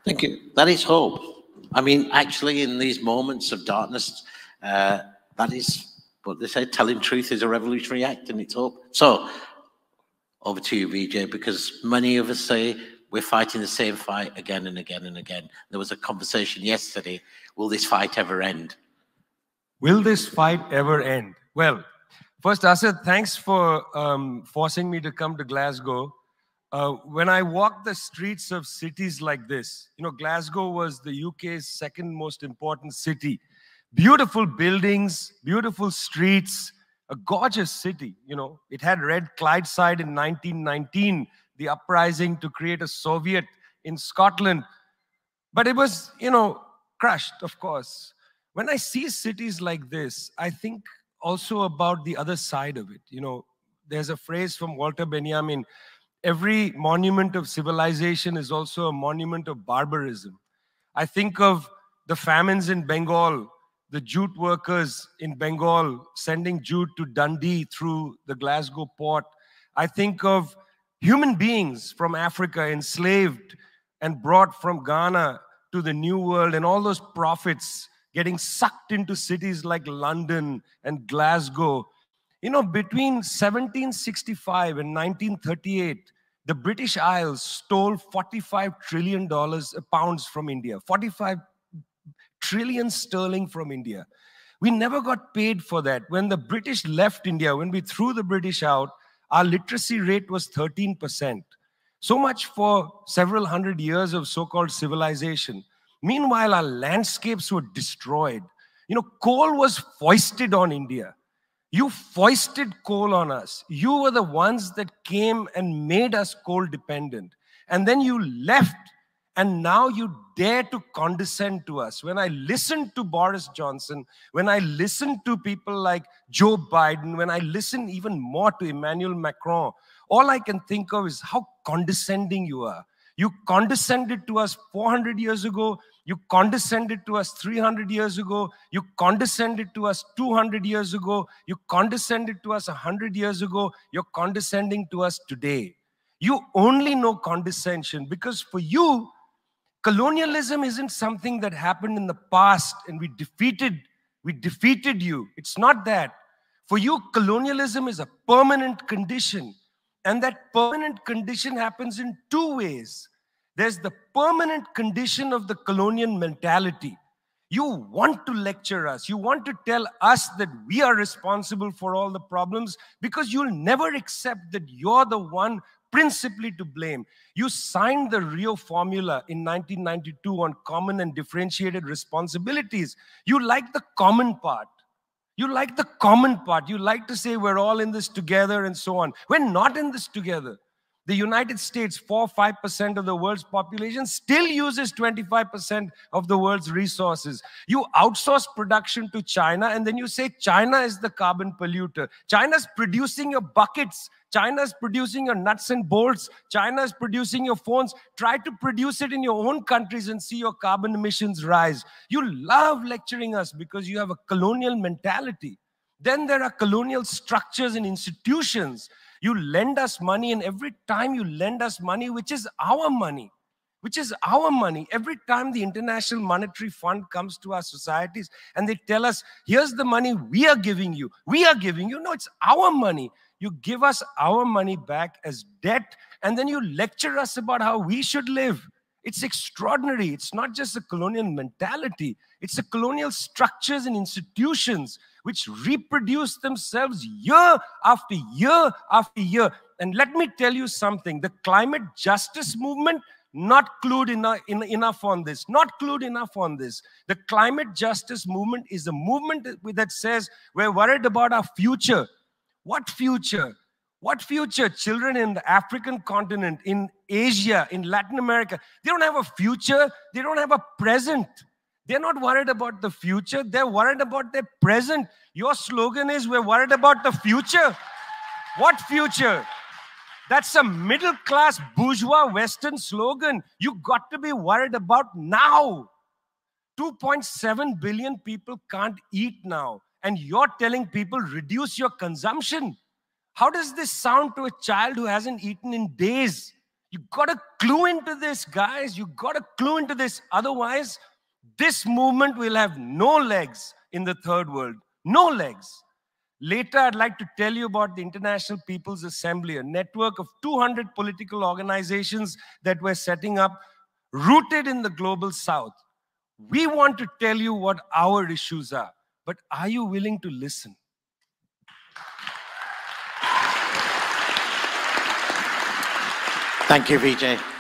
Thank you. That is hope. I mean, actually, in these moments of darkness, that is what they say, telling truth is a revolutionary act, and it's hope. So, over to you, Vijay, because many of us say we're fighting the same fight again and again and again. There was a conversation yesterday, will this fight ever end? Will this fight ever end? Well, first, Asad, thanks for forcing me to come to Glasgow. When I walk the streets of cities like this, you know, Glasgow was the UK's second most important city. Beautiful buildings, beautiful streets, a gorgeous city, you know. It had Red Clydeside in 1919, the uprising to create a Soviet in Scotland. But it was, you know, crushed, of course. When I see cities like this, I think also about the other side of it. You know, there's a phrase from Walter Benjamin, every monument of civilization is also a monument of barbarism. I think of the famines in Bengal, the jute workers in Bengal sending jute to Dundee through the Glasgow port. I think of human beings from Africa enslaved and brought from Ghana to the New World, and all those prophets getting sucked into cities like London and Glasgow. You know, between 1765 and 1938, the British Isles stole $45 trillion pounds from India, 45 trillion sterling from India. We never got paid for that. When the British left India, when we threw the British out, our literacy rate was 13%. So much for several hundred years of so-called civilization. Meanwhile, our landscapes were destroyed. You know, coal was foisted on India. You foisted coal on us. You were the ones that came and made us coal dependent. And then you left, and now you dare to condescend to us. When I listen to Boris Johnson, when I listen to people like Joe Biden, when I listen even more to Emmanuel Macron, all I can think of is how condescending you are. You condescended to us 400 years ago. You condescended to us 300 years ago. You condescended to us 200 years ago. You condescended to us 100 years ago. You're condescending to us today. You only know condescension because for you, colonialism isn't something that happened in the past and we defeated you. It's not that. For you, colonialism is a permanent condition. And that permanent condition happens in two ways. There's the permanent condition of the colonial mentality. You want to lecture us. You want to tell us that we are responsible for all the problems because you'll never accept that you're the one principally to blame. You signed the Rio Formula in 1992 on common and differentiated responsibilities. You like the common part. You like the common part. You like to say we're all in this together and so on. We're not in this together. The United States, 4-5% of the world's population, still uses 25% of the world's resources. You outsource production to China, and then you say China is the carbon polluter. China's producing your buckets. China's producing your nuts and bolts. China's producing your phones. Try to produce it in your own countries and see your carbon emissions rise. You love lecturing us because you have a colonial mentality. Then there are colonial structures and institutions. You lend us money, and every time you lend us money, which is our money, every time the International Monetary Fund comes to our societies and they tell us, here's the money we are giving you. No, it's our money. You give us our money back as debt, and then you lecture us about how we should live. It's extraordinary. It's not just a colonial mentality. It's a colonial structures and institutions which reproduce themselves year after year after year. And let me tell you something. The climate justice movement, not clued enough on this. Not clued enough on this. The climate justice movement is a movement that says we're worried about our future. What future? What future? Children in the African continent, in Asia, in Latin America, they don't have a future. They don't have a present. They're not worried about the future. They're worried about their present. Your slogan is, we're worried about the future. What future? That's a middle-class bourgeois Western slogan. You got to be worried about now. 2.7 billion people can't eat now. And you're telling people, reduce your consumption. How does this sound to a child who hasn't eaten in days? You got to clue into this, guys. You got to clue into this. Otherwise, this movement will have no legs in the third world. No legs. Later, I'd like to tell you about the International People's Assembly, a network of 200 political organizations that we're setting up, rooted in the global south. We want to tell you what our issues are, but are you willing to listen? Thank you, Vijay.